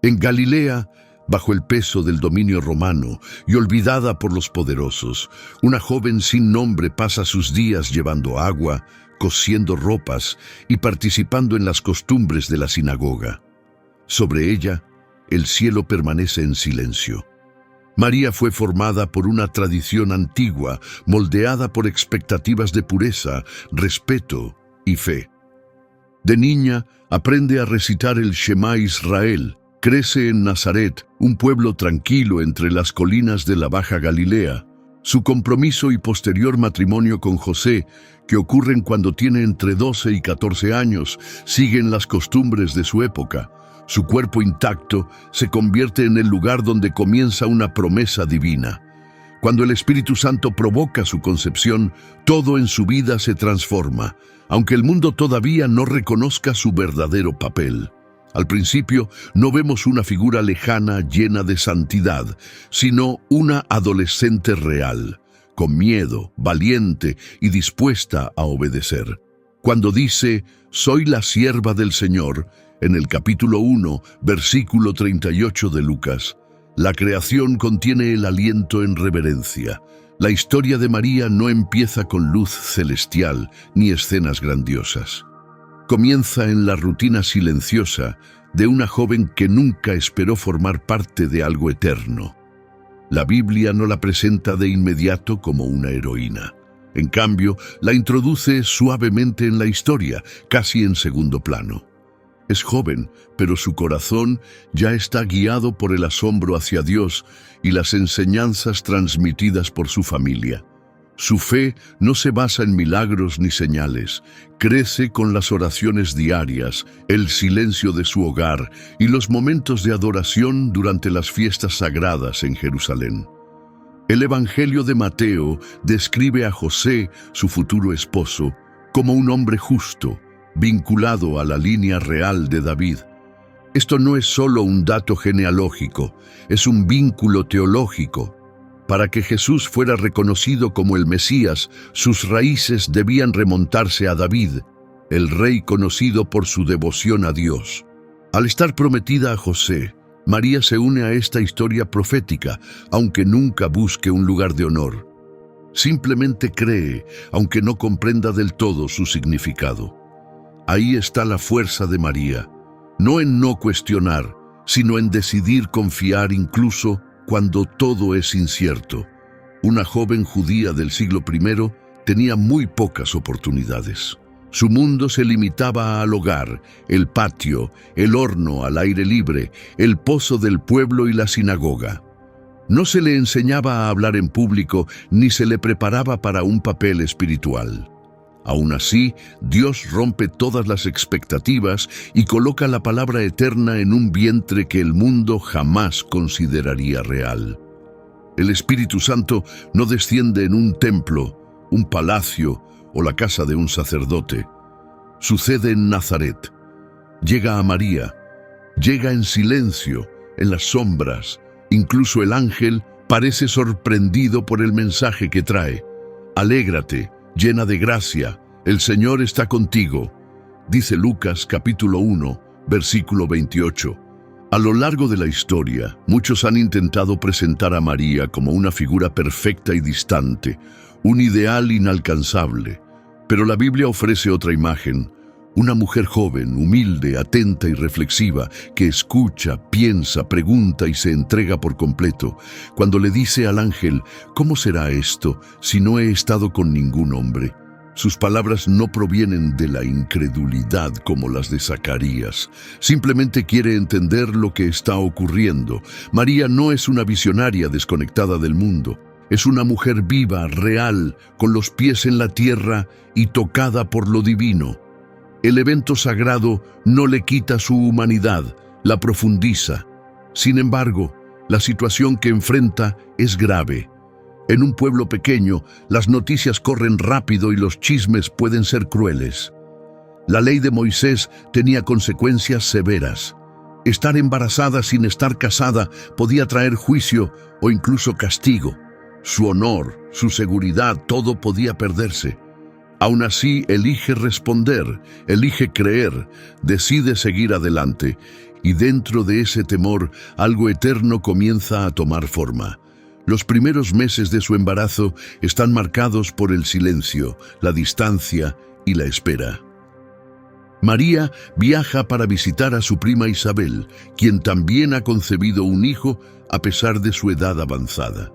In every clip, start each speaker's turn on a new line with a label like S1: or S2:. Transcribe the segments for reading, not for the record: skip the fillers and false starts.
S1: En Galilea, bajo el peso del dominio romano y olvidada por los poderosos, una joven sin nombre pasa sus días llevando agua, cosiendo ropas y participando en las costumbres de la sinagoga. Sobre ella, el cielo permanece en silencio. María fue formada por una tradición antigua, moldeada por expectativas de pureza, respeto y fe. De niña, aprende a recitar el Shema Israel. Crece en Nazaret, un pueblo tranquilo entre las colinas de la Baja Galilea. Su compromiso y posterior matrimonio con José, que ocurren cuando tiene entre 12 y 14 años, siguen las costumbres de su época. Su cuerpo intacto se convierte en el lugar donde comienza una promesa divina. Cuando el Espíritu Santo provoca su concepción, todo en su vida se transforma, aunque el mundo todavía no reconozca su verdadero papel. Al principio no vemos una figura lejana llena de santidad, sino una adolescente real, con miedo, valiente y dispuesta a obedecer. Cuando dice, «Soy la sierva del Señor», en el capítulo 1, versículo 38 de Lucas, la creación contiene el aliento en reverencia. La historia de María no empieza con luz celestial ni escenas grandiosas. Comienza en la rutina silenciosa de una joven que nunca esperó formar parte de algo eterno. La Biblia no la presenta de inmediato como una heroína. En cambio, la introduce suavemente en la historia, casi en segundo plano. Es joven, pero su corazón ya está guiado por el asombro hacia Dios y las enseñanzas transmitidas por su familia. Su fe no se basa en milagros ni señales, crece con las oraciones diarias, el silencio de su hogar y los momentos de adoración durante las fiestas sagradas en Jerusalén. El Evangelio de Mateo describe a José, su futuro esposo, como un hombre justo, vinculado a la línea real de David. Esto no es solo un dato genealógico, es un vínculo teológico. Para que Jesús fuera reconocido como el Mesías, sus raíces debían remontarse a David, el rey conocido por su devoción a Dios. Al estar prometida a José, María se une a esta historia profética, aunque nunca busque un lugar de honor. Simplemente cree, aunque no comprenda del todo su significado. Ahí está la fuerza de María, no en no cuestionar, sino en decidir confiar incluso cuando todo es incierto. Una joven judía del siglo I tenía muy pocas oportunidades. Su mundo se limitaba al hogar, el patio, el horno al aire libre, el pozo del pueblo y la sinagoga. No se le enseñaba a hablar en público ni se le preparaba para un papel espiritual. Aún así, Dios rompe todas las expectativas y coloca la palabra eterna en un vientre que el mundo jamás consideraría real. El Espíritu Santo no desciende en un templo, un palacio o la casa de un sacerdote. Sucede en Nazaret. Llega a María. Llega en silencio, en las sombras. Incluso el ángel parece sorprendido por el mensaje que trae. Alégrate, llena de gracia, el Señor está contigo, dice Lucas capítulo 1, versículo 28. A lo largo de la historia, muchos han intentado presentar a María como una figura perfecta y distante, un ideal inalcanzable. Pero la Biblia ofrece otra imagen, una mujer joven, humilde, atenta y reflexiva, que escucha, piensa, pregunta y se entrega por completo. Cuando le dice al ángel, ¿cómo será esto si no he estado con ningún hombre? Sus palabras no provienen de la incredulidad como las de Zacarías. Simplemente quiere entender lo que está ocurriendo. María no es una visionaria desconectada del mundo. Es una mujer viva, real, con los pies en la tierra y tocada por lo divino. El evento sagrado no le quita su humanidad, la profundiza. Sin embargo, la situación que enfrenta es grave. En un pueblo pequeño, las noticias corren rápido y los chismes pueden ser crueles. La ley de Moisés tenía consecuencias severas. Estar embarazada sin estar casada podía traer juicio o incluso castigo. Su honor, su seguridad, todo podía perderse. Aún así, elige responder, elige creer, decide seguir adelante. y dentro de ese temor algo eterno comienza a tomar forma. Los primeros meses de su embarazo están marcados por el silencio, la distancia y la espera. María viaja para visitar a su prima Isabel, quien también ha concebido un hijo a pesar de su edad avanzada.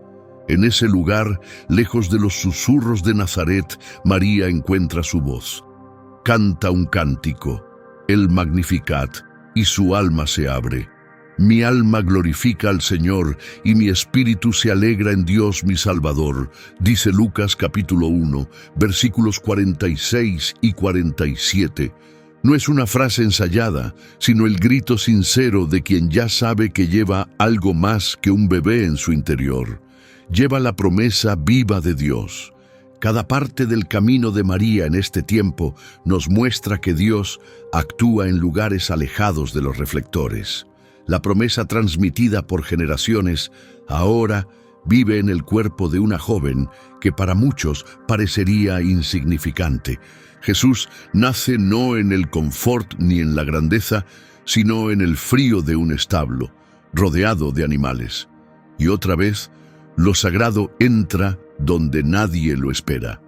S1: En ese lugar, lejos de los susurros de Nazaret, María encuentra su voz. Canta un cántico, el Magnificat, y su alma se abre. Mi alma glorifica al Señor, y mi espíritu se alegra en Dios mi Salvador, dice Lucas capítulo 1, versículos 46 y 47. No es una frase ensayada, sino el grito sincero de quien ya sabe que lleva algo más que un bebé en su interior. Lleva la promesa viva de Dios. Cada parte del camino de María en este tiempo nos muestra que Dios actúa en lugares alejados de los reflectores. La promesa transmitida por generaciones ahora vive en el cuerpo de una joven que para muchos parecería insignificante. Jesús nace no en el confort ni en la grandeza, sino en el frío de un establo, rodeado de animales. Y otra vez, lo sagrado entra donde nadie lo espera.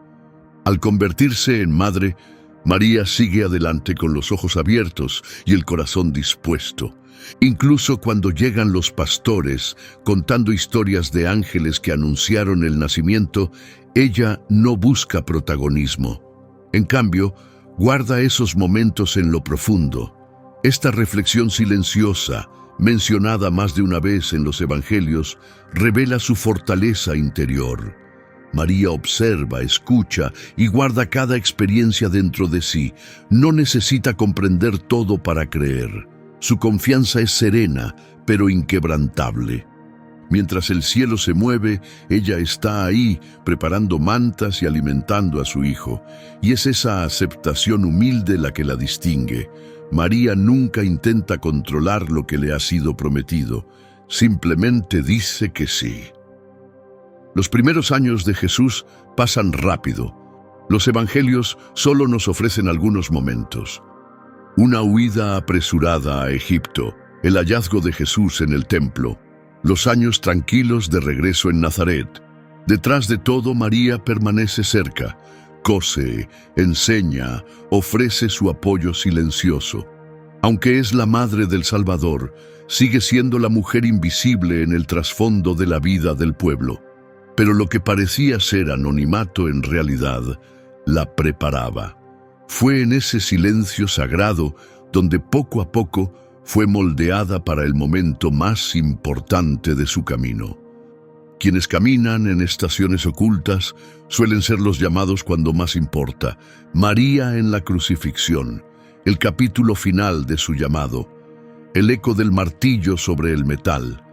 S1: Al convertirse en madre, María sigue adelante con los ojos abiertos y el corazón dispuesto. Incluso cuando llegan los pastores contando historias de ángeles que anunciaron el nacimiento, ella no busca protagonismo. En cambio, guarda esos momentos en lo profundo. Esta reflexión silenciosa, mencionada más de una vez en los evangelios, revela su fortaleza interior. María observa, escucha y guarda cada experiencia dentro de sí. No necesita comprender todo para creer. Su confianza es serena, pero inquebrantable. Mientras el cielo se mueve, ella está ahí, preparando mantas y alimentando a su hijo. Y es esa aceptación humilde la que la distingue. María nunca intenta controlar lo que le ha sido prometido. Simplemente dice que sí. Los primeros años de Jesús pasan rápido. Los evangelios solo nos ofrecen algunos momentos. Una huida apresurada a Egipto, el hallazgo de Jesús en el templo, los años tranquilos de regreso en Nazaret. Detrás de todo, María permanece cerca, cose, enseña, ofrece su apoyo silencioso. Aunque es la madre del Salvador, sigue siendo la mujer invisible en el trasfondo de la vida del pueblo. Pero lo que parecía ser anonimato en realidad la preparaba. Fue en ese silencio sagrado donde poco a poco fue moldeada para el momento más importante de su camino. Quienes caminan en estaciones ocultas suelen ser los llamados cuando más importa. María en la crucifixión, el capítulo final de su llamado, el eco del martillo sobre el metal,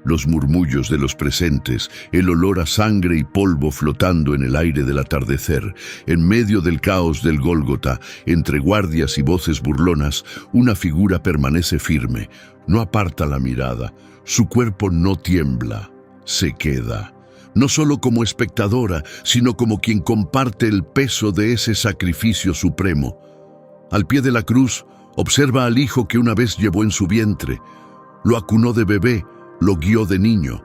S1: los murmullos de los presentes, el olor a sangre y polvo flotando en el aire del atardecer. En medio del caos del Gólgota, entre guardias y voces burlonas, una figura permanece firme, no aparta la mirada, su cuerpo no tiembla, se queda. No solo como espectadora, sino como quien comparte el peso de ese sacrificio supremo. Al pie de la cruz, observa al hijo que una vez llevó en su vientre, lo acunó de bebé, lo guió de niño.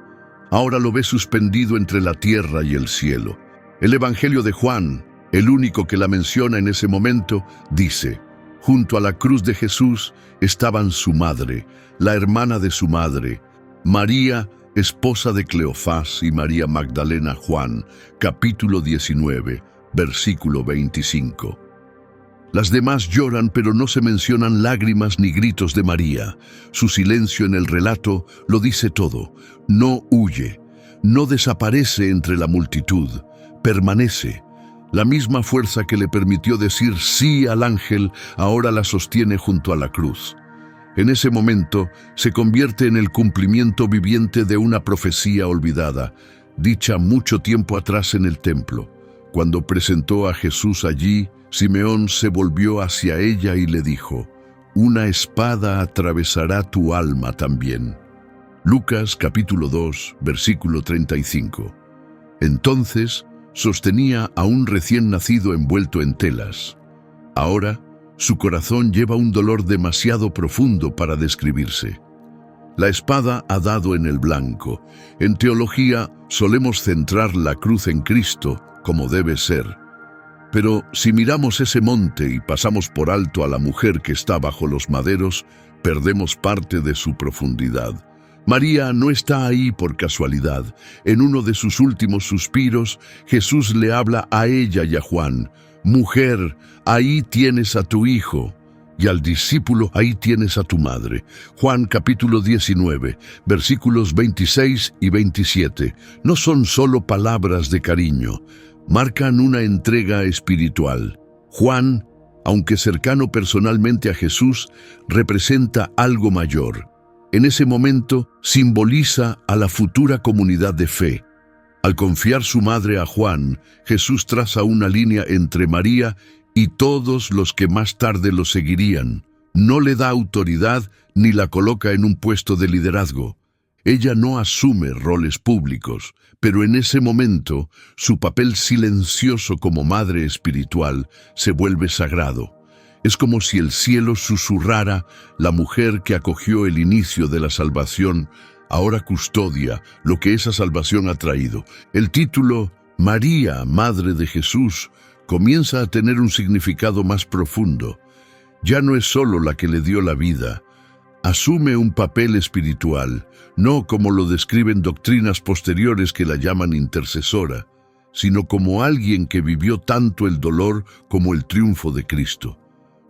S1: Ahora lo ve suspendido entre la tierra y el cielo. El Evangelio de Juan, el único que la menciona en ese momento, dice: junto a la cruz de Jesús estaban su madre, la hermana de su madre, María, esposa de Cleofás, y María Magdalena. Juan, capítulo 19, versículo 25. Las demás lloran, pero no se mencionan lágrimas ni gritos de María. Su silencio en el relato lo dice todo. No huye, no desaparece entre la multitud, permanece. La misma fuerza que le permitió decir sí al ángel, ahora la sostiene junto a la cruz. En ese momento se convierte en el cumplimiento viviente de una profecía olvidada, dicha mucho tiempo atrás en el templo. Cuando presentó a Jesús allí, Simeón se volvió hacia ella y le dijo: una espada atravesará tu alma también. Lucas capítulo 2, versículo 35. Entonces sostenía a un recién nacido envuelto en telas. Ahora Su corazón lleva un dolor demasiado profundo para describirse. La espada ha dado en el blanco. En teología solemos centrar la cruz en Cristo, como debe ser. Pero si miramos ese monte y pasamos por alto a la mujer que está bajo los maderos, perdemos parte de su profundidad. María no está ahí por casualidad. En uno de sus últimos suspiros, Jesús le habla a ella y a Juan: «Mujer, ahí tienes a tu hijo», y al discípulo: «Ahí tienes a tu madre». Juan capítulo 19, versículos 26 y 27. No son solo palabras de cariño, marcan una entrega espiritual. Juan, aunque cercano personalmente a Jesús, representa algo mayor. En ese momento simboliza a la futura comunidad de fe. Al confiar su madre a Juan, Jesús traza una línea entre María y todos los que más tarde lo seguirían. No le da autoridad ni la coloca en un puesto de liderazgo. Ella no asume roles públicos, pero en ese momento su papel silencioso como madre espiritual se vuelve sagrado. Es como si el cielo susurrara: la mujer que acogió el inicio de la salvación ahora custodia lo que esa salvación ha traído. El título María, Madre de Jesús, comienza a tener un significado más profundo. Ya no es solo la que le dio la vida. Asume un papel espiritual, no como lo describen doctrinas posteriores que la llaman intercesora, sino como alguien que vivió tanto el dolor como el triunfo de Cristo.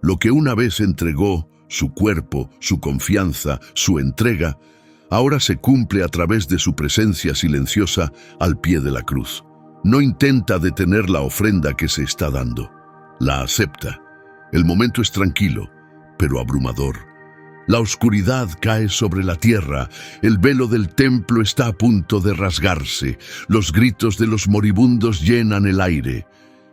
S1: Lo que una vez entregó, su cuerpo, su confianza, su entrega, ahora se cumple a través de su presencia silenciosa al pie de la cruz. No intenta detener la ofrenda que se está dando. La acepta. El momento es tranquilo, pero abrumador. La oscuridad cae sobre la tierra, el velo del templo está a punto de rasgarse, los gritos de los moribundos llenan el aire,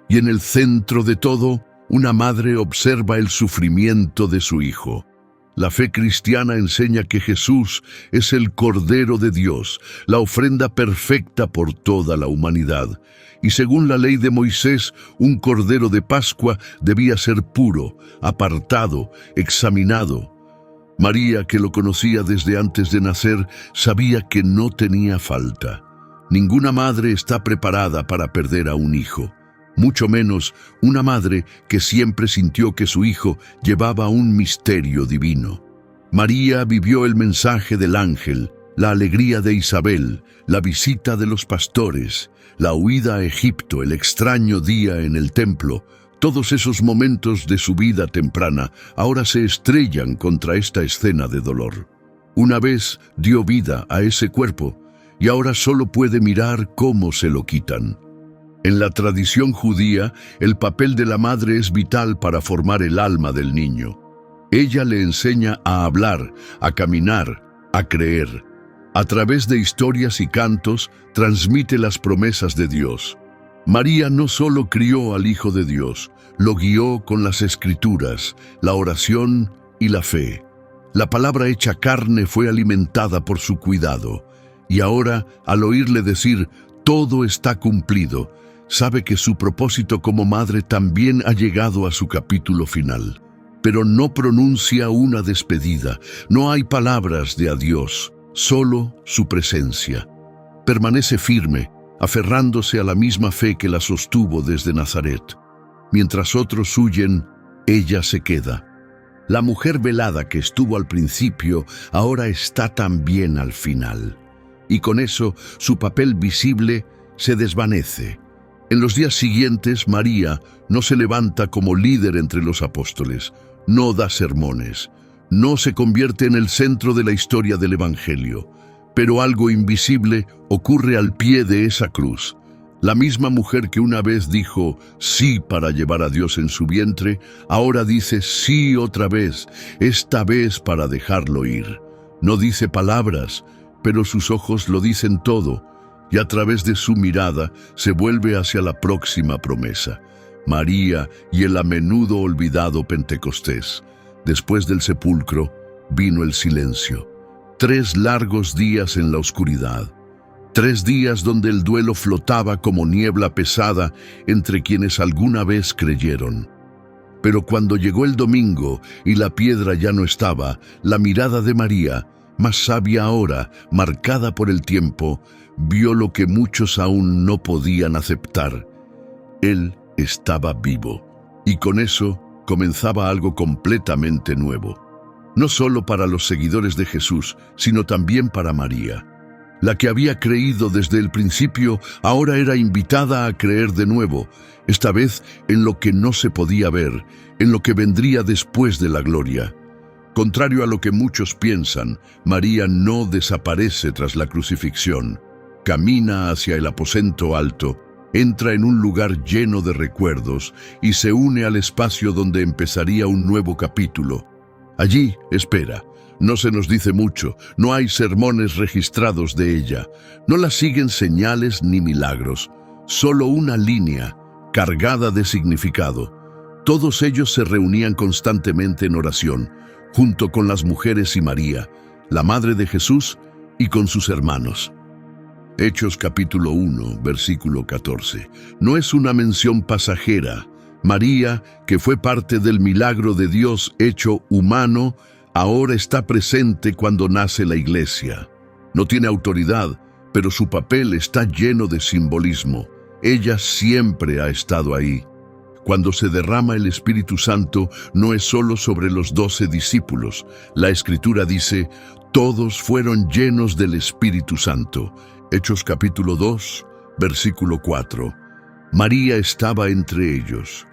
S1: y en el centro de todo, una madre observa el sufrimiento de su hijo. La fe cristiana enseña que Jesús es el Cordero de Dios, la ofrenda perfecta por toda la humanidad. Y según la ley de Moisés, un cordero de Pascua debía ser puro, apartado, examinado. María, que lo conocía desde antes de nacer, sabía que no tenía falta. Ninguna madre está preparada para perder a un hijo. Mucho menos una madre que siempre sintió que su hijo llevaba un misterio divino. María vivió el mensaje del ángel, la alegría de Isabel, la visita de los pastores, la huida a Egipto, el extraño día en el templo. Todos esos momentos de su vida temprana ahora se estrellan contra esta escena de dolor. Una vez dio vida a ese cuerpo y ahora solo puede mirar cómo se lo quitan. En la tradición judía, el papel de la madre es vital para formar el alma del niño. Ella le enseña a hablar, a caminar, a creer. A través de historias y cantos, transmite las promesas de Dios. María no solo crió al Hijo de Dios, lo guió con las Escrituras, la oración y la fe. La palabra hecha carne fue alimentada por su cuidado. Y ahora, al oírle decir: «Todo está cumplido», sabe que su propósito como madre también ha llegado a su capítulo final. Pero no pronuncia una despedida, no hay palabras de adiós, solo su presencia. Permanece firme, aferrándose a la misma fe que la sostuvo desde Nazaret. Mientras otros huyen, ella se queda. La mujer velada que estuvo al principio, ahora está también al final. Y con eso, su papel visible se desvanece. En los días siguientes, María no se levanta como líder entre los apóstoles, no da sermones, no se convierte en el centro de la historia del Evangelio, pero algo invisible ocurre al pie de esa cruz. La misma mujer que una vez dijo sí para llevar a Dios en su vientre, ahora dice sí otra vez, esta vez para dejarlo ir. No dice palabras, pero sus ojos lo dicen todo, y a través de su mirada se vuelve hacia la próxima promesa, María y el a menudo olvidado Pentecostés. Después del sepulcro vino el silencio. 3 largos días en la oscuridad. 3 días donde el duelo flotaba como niebla pesada entre quienes alguna vez creyeron. Pero cuando llegó el domingo y la piedra ya no estaba, la mirada de María, más sabia ahora, marcada por el tiempo, vio lo que muchos aún no podían aceptar. Él estaba vivo, y con eso comenzaba algo completamente nuevo. No solo para los seguidores de Jesús, sino también para María. La que había creído desde el principio, ahora era invitada a creer de nuevo, esta vez en lo que no se podía ver, en lo que vendría después de la gloria. Contrario a lo que muchos piensan, María no desaparece tras la crucifixión. Camina hacia el aposento alto, entra en un lugar lleno de recuerdos y se une al espacio donde empezaría un nuevo capítulo. Allí espera. No se nos dice mucho, no hay sermones registrados de ella, no la siguen señales ni milagros, solo una línea cargada de significado. Todos ellos se reunían constantemente en oración, junto con las mujeres y María, la madre de Jesús, y con sus hermanos. Hechos capítulo 1, versículo 14. No es una mención pasajera. María, que fue parte del milagro de Dios hecho humano, ahora está presente cuando nace la iglesia. No tiene autoridad, pero su papel está lleno de simbolismo. Ella siempre ha estado ahí. Cuando se derrama el Espíritu Santo, no es solo sobre los 12 discípulos. La Escritura dice, todos fueron llenos del Espíritu Santo. Hechos capítulo 2, versículo 4. María estaba entre ellos.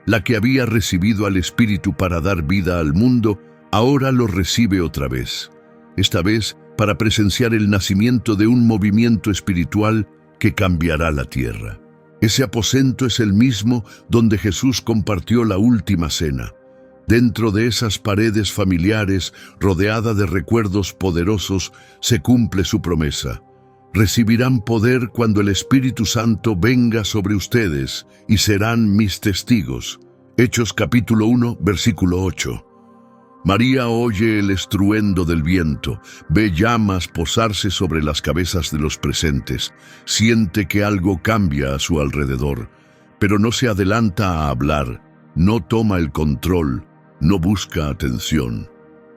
S1: La que había recibido al Espíritu para dar vida al mundo, ahora lo recibe otra vez. Esta vez para presenciar el nacimiento de un movimiento espiritual que cambiará la tierra. Ese aposento es el mismo donde Jesús compartió la última cena. Dentro de esas paredes familiares, rodeada de recuerdos poderosos, se cumple su promesa. Recibirán poder cuando el Espíritu Santo venga sobre ustedes y serán mis testigos. Hechos capítulo 1, versículo 8. María oye el estruendo del viento, ve llamas posarse sobre las cabezas de los presentes, siente que algo cambia a su alrededor, pero no se adelanta a hablar, no toma el control, no busca atención.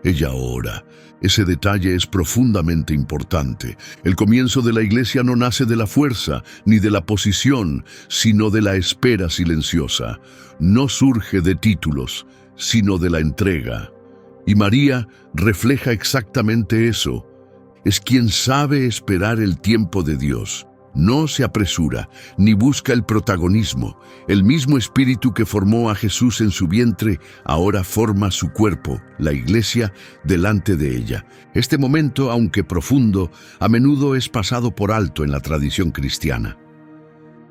S1: Ella ora. Ese detalle es profundamente importante. El comienzo de la iglesia no nace de la fuerza ni de la posición, sino de la espera silenciosa. No surge de títulos, sino de la entrega. Y María refleja exactamente eso. Es quien sabe esperar el tiempo de Dios. No se apresura, ni busca el protagonismo. El mismo Espíritu que formó a Jesús en su vientre, ahora forma su cuerpo, la iglesia, delante de ella. Este momento, aunque profundo, a menudo es pasado por alto en la tradición cristiana.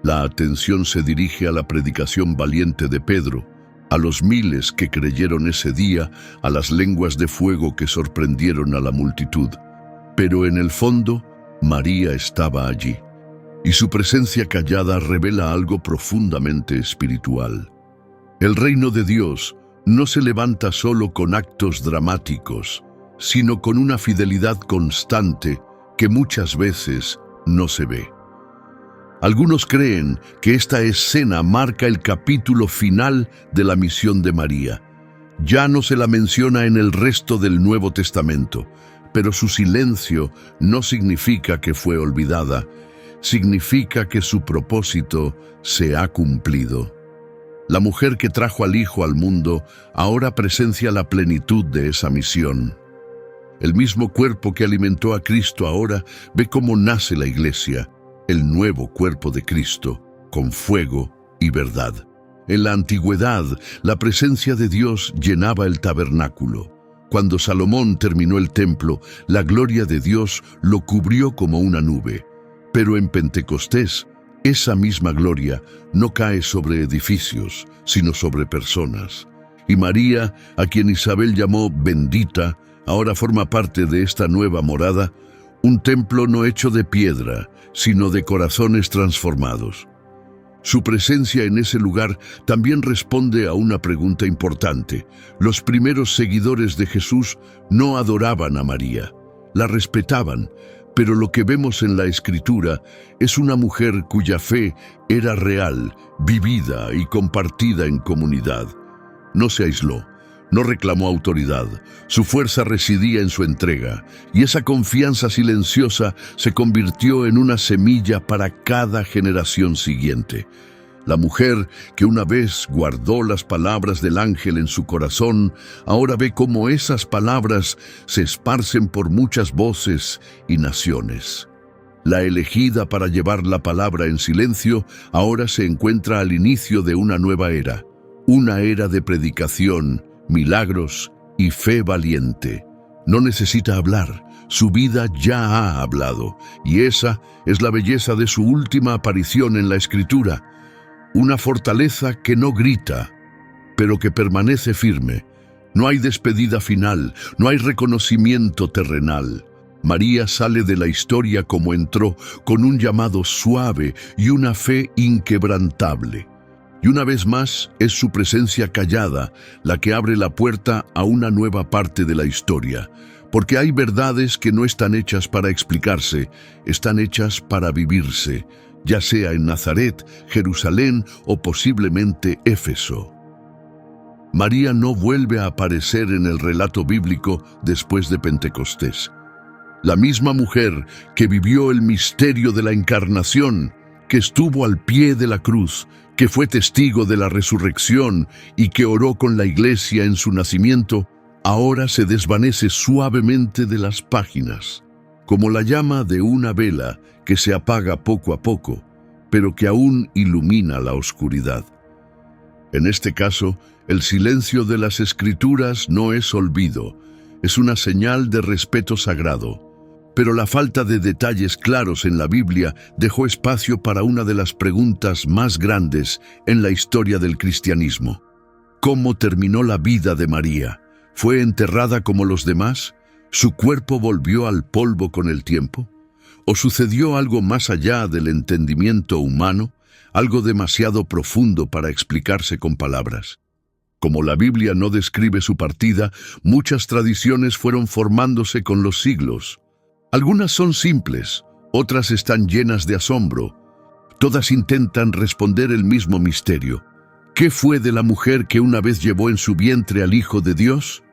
S1: La atención se dirige a la predicación valiente de Pedro, a los miles que creyeron ese día, a las lenguas de fuego que sorprendieron a la multitud. Pero en el fondo, María estaba allí. Y su presencia callada revela algo profundamente espiritual. El reino de Dios no se levanta solo con actos dramáticos, sino con una fidelidad constante que muchas veces no se ve. Algunos creen que esta escena marca el capítulo final de la misión de María. Ya no se la menciona en el resto del Nuevo Testamento, pero su silencio no significa que fue olvidada, significa que su propósito se ha cumplido. La mujer que trajo al Hijo al mundo ahora presencia la plenitud de esa misión. El mismo cuerpo que alimentó a Cristo ahora ve cómo nace la iglesia, el nuevo cuerpo de Cristo, con fuego y verdad. En la antigüedad, la presencia de Dios llenaba el tabernáculo. Cuando Salomón terminó el templo, la gloria de Dios lo cubrió como una nube. Pero en Pentecostés, esa misma gloria no cae sobre edificios, sino sobre personas. Y María, a quien Isabel llamó bendita, ahora forma parte de esta nueva morada, un templo no hecho de piedra, sino de corazones transformados. Su presencia en ese lugar también responde a una pregunta importante. Los primeros seguidores de Jesús no adoraban a María, la respetaban, pero lo que vemos en la Escritura es una mujer cuya fe era real, vivida y compartida en comunidad. No se aisló, no reclamó autoridad. Su fuerza residía en su entrega, y esa confianza silenciosa se convirtió en una semilla para cada generación siguiente. La mujer que una vez guardó las palabras del ángel en su corazón, ahora ve cómo esas palabras se esparcen por muchas voces y naciones. La elegida para llevar la palabra en silencio ahora se encuentra al inicio de una era de predicación, milagros y fe valiente. No necesita hablar, su vida ya ha hablado, y esa es la belleza de su última aparición en la Escritura. Una fortaleza que no grita, pero que permanece firme. No hay despedida final, no hay reconocimiento terrenal. María sale de la historia como entró, con un llamado suave y una fe inquebrantable. Y una vez más es su presencia callada la que abre la puerta a una nueva parte de la historia, porque hay verdades que no están hechas para explicarse, están hechas para vivirse, ya sea en Nazaret, Jerusalén o posiblemente Éfeso. María no vuelve a aparecer en el relato bíblico después de Pentecostés. La misma mujer que vivió el misterio de la encarnación, que estuvo al pie de la cruz, que fue testigo de la resurrección y que oró con la iglesia en su nacimiento, ahora se desvanece suavemente de las páginas, como la llama de una vela que se apaga poco a poco, pero que aún ilumina la oscuridad. En este caso, el silencio de las Escrituras no es olvido, es una señal de respeto sagrado. Pero la falta de detalles claros en la Biblia dejó espacio para una de las preguntas más grandes en la historia del cristianismo. ¿Cómo terminó la vida de María? ¿Fue enterrada como los demás? ¿Su cuerpo volvió al polvo con el tiempo? ¿O sucedió algo más allá del entendimiento humano, algo demasiado profundo para explicarse con palabras? Como la Biblia no describe su partida, muchas tradiciones fueron formándose con los siglos. Algunas son simples, otras están llenas de asombro. Todas intentan responder el mismo misterio. ¿Qué fue de la mujer que una vez llevó en su vientre al Hijo de Dios?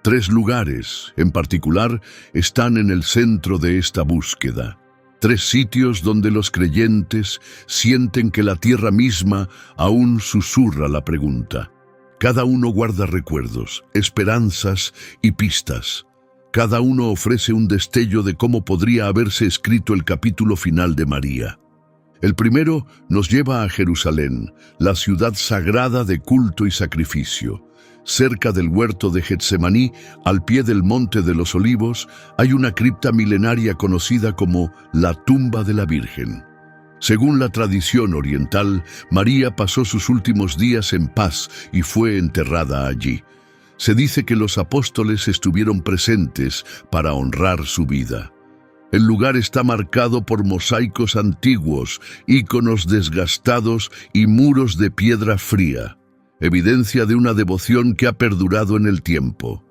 S1: 3 lugares, en particular, están en el centro de esta búsqueda. 3 sitios donde los creyentes sienten que la tierra misma aún susurra la pregunta. Cada uno guarda recuerdos, esperanzas y pistas. Cada uno ofrece un destello de cómo podría haberse escrito el capítulo final de María. El primero nos lleva a Jerusalén, la ciudad sagrada de culto y sacrificio. Cerca del huerto de Getsemaní, al pie del Monte de los Olivos, hay una cripta milenaria conocida como la tumba de la Virgen. Según la tradición oriental, María pasó sus últimos días en paz y fue enterrada allí. Se dice que los apóstoles estuvieron presentes para honrar su vida. El lugar está marcado por mosaicos antiguos, íconos desgastados y muros de piedra fría, evidencia de una devoción que ha perdurado en el tiempo.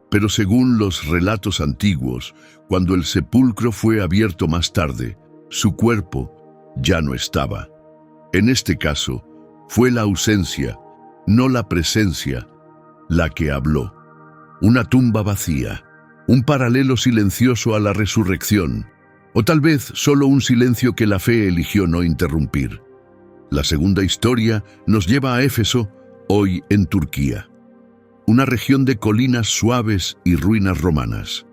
S1: Pero según los relatos antiguos, cuando el sepulcro fue abierto más tarde, su cuerpo ya no estaba. En este caso, fue la ausencia, no la presencia, la que habló. Una tumba vacía, un paralelo silencioso a la resurrección, o tal vez solo un silencio que la fe eligió no interrumpir. La segunda historia nos lleva a Éfeso, hoy en Turquía, una región de colinas suaves y ruinas romanas.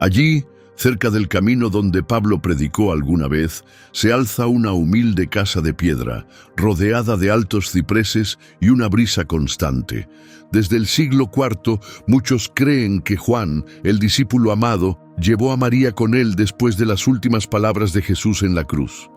S1: Allí, cerca del camino donde Pablo predicó alguna vez, se alza una humilde casa de piedra, rodeada de altos cipreses y una brisa constante. Desde el siglo IV, muchos creen que Juan, el discípulo amado, llevó a María con él después de las últimas palabras de Jesús en la cruz.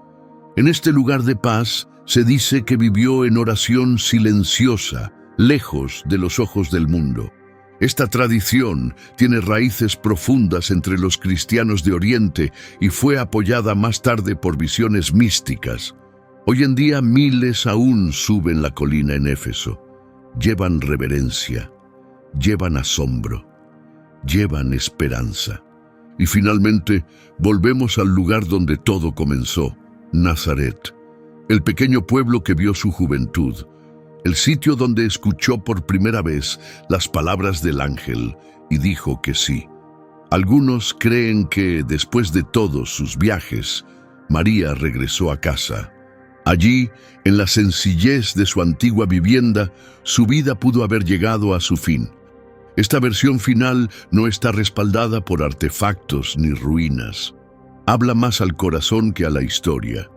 S1: En este lugar de paz, se dice que vivió en oración silenciosa, lejos de los ojos del mundo. Esta tradición tiene raíces profundas entre los cristianos de Oriente y fue apoyada más tarde por visiones místicas. Hoy en día miles aún suben la colina en Éfeso. Llevan reverencia, llevan asombro, llevan esperanza. Y finalmente volvemos al lugar donde todo comenzó, Nazaret, el pequeño pueblo que vio su juventud. el sitio donde escuchó por primera vez las palabras del ángel y dijo que sí. Algunos creen que, después de todos sus viajes, María regresó a casa. Allí, en la sencillez de su antigua vivienda, su vida pudo haber llegado a su fin. Esta versión final no está respaldada por artefactos ni ruinas. Habla más al corazón que a la historia.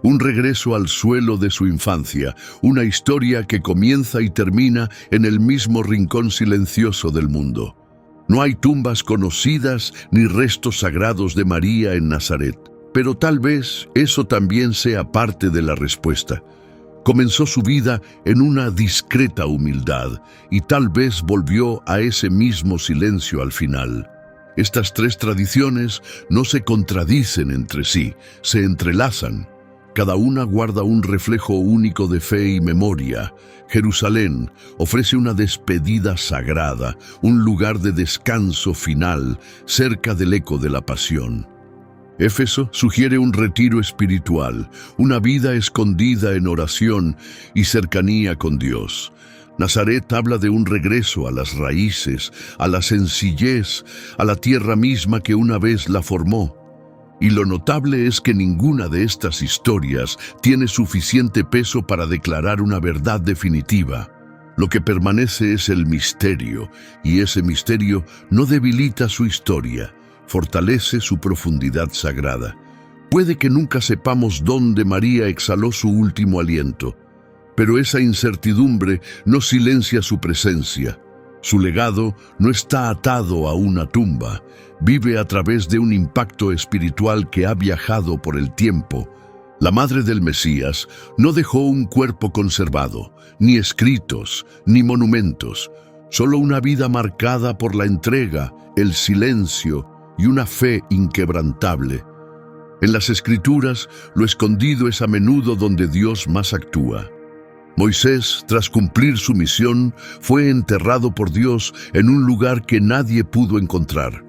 S1: Un regreso al suelo de su infancia, una historia que comienza y termina en el mismo rincón silencioso del mundo. No hay tumbas conocidas ni restos sagrados de María en Nazaret, pero tal vez eso también sea parte de la respuesta. Comenzó su vida en una discreta humildad y tal vez volvió a ese mismo silencio al final. Estas tres tradiciones no se contradicen entre sí, se entrelazan. Cada una guarda un reflejo único de fe y memoria. Jerusalén ofrece una despedida sagrada, un lugar de descanso final, cerca del eco de la pasión. Éfeso sugiere un retiro espiritual, una vida escondida en oración y cercanía con Dios. Nazaret habla de un regreso a las raíces, a la sencillez, a la tierra misma que una vez la formó. Y lo notable es que ninguna de estas historias tiene suficiente peso para declarar una verdad definitiva. Lo que permanece es el misterio, y ese misterio no debilita su historia, fortalece su profundidad sagrada. Puede que nunca sepamos dónde María exhaló su último aliento, pero esa incertidumbre no silencia su presencia. Su legado no está atado a una tumba, vive a través de un impacto espiritual que ha viajado por el tiempo. La madre del Mesías no dejó un cuerpo conservado, ni escritos, ni monumentos, solo una vida marcada por la entrega, el silencio y una fe inquebrantable. En las Escrituras, lo escondido es a menudo donde Dios más actúa. Moisés, tras cumplir su misión, fue enterrado por Dios en un lugar que nadie pudo encontrar.